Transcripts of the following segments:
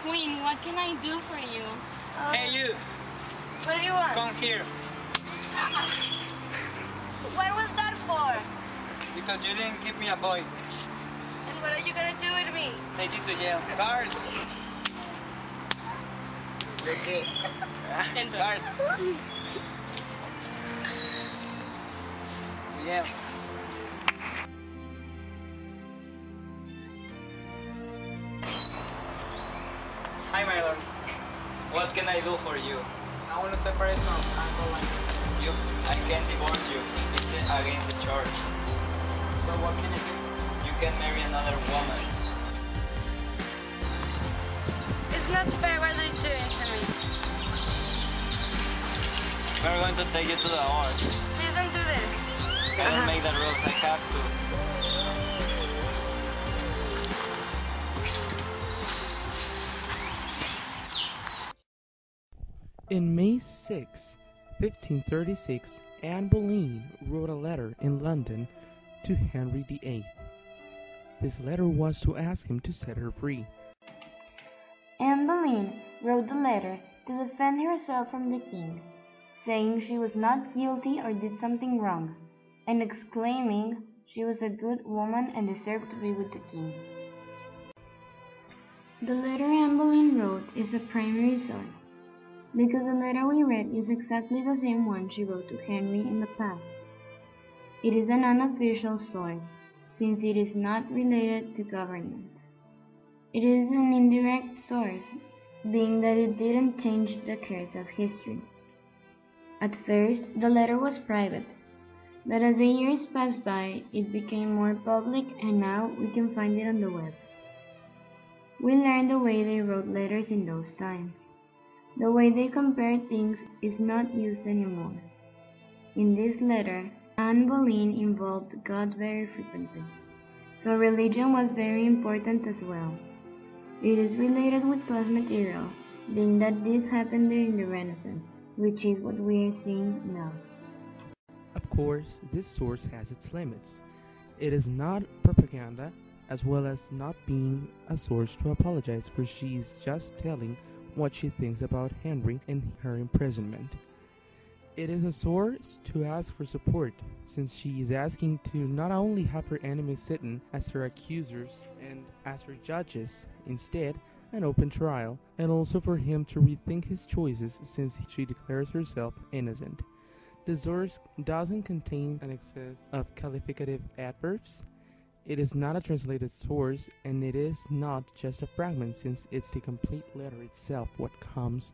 Queen, what can I do for you? Hey, you! What do you want? Come here. What was that for? Because you didn't give me a boy. And what are you gonna do with me? Take you to jail. Guards! Okay. Guards! Yeah. Hi, my lord. What can I do for you? I want to separate from Boleyn. I can't divorce you. It's against the church. So what can I do? You can marry another woman. It's not fair what you're doing to me. We're going to take you to the court. Please don't do this. I don't make the rules. I have to. In May 6, 1536, Anne Boleyn wrote a letter in London to Henry VIII. This letter was to ask him to set her free. Anne Boleyn wrote the letter to defend herself from the king, saying she was not guilty or did something wrong, and exclaiming she was a good woman and deserved to be with the king. The letter Anne Boleyn wrote is a primary source, because the letter we read is exactly the same one she wrote to Henry in the past. It is an unofficial source, since it is not related to government. It is an indirect source, being that it didn't change the course of history. At first, the letter was private, but as the years passed by, it became more public, and now we can find it on the web. We learned the way they wrote letters in those times. The way they compared things is not used anymore. In this letter, Anne Boleyn involved God very frequently, so religion was very important as well. It is related with source material, being that this happened during the Renaissance, which is what we are seeing now. Of course, this source has its limits. It is not propaganda, as well as not being a source to apologize for. She is just telling what she thinks about Henry and her imprisonment. It is a source to ask for support, since she is asking to not only have her enemies sitting as her accusers and as her judges, instead an open trial, and also for him to rethink his choices since she declares herself innocent. The source doesn't contain an excess of qualificative adverbs. It is not a translated source, and it is not just a fragment, since it's the complete letter itself what comes.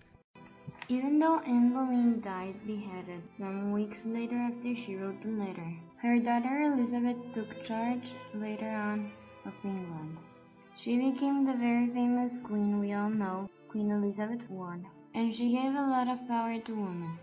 Even though Anne Boleyn died beheaded some weeks later after she wrote the letter, her daughter Elizabeth took charge later on of England. She became the very famous queen we all know, Queen Elizabeth I, and she gave a lot of power to women.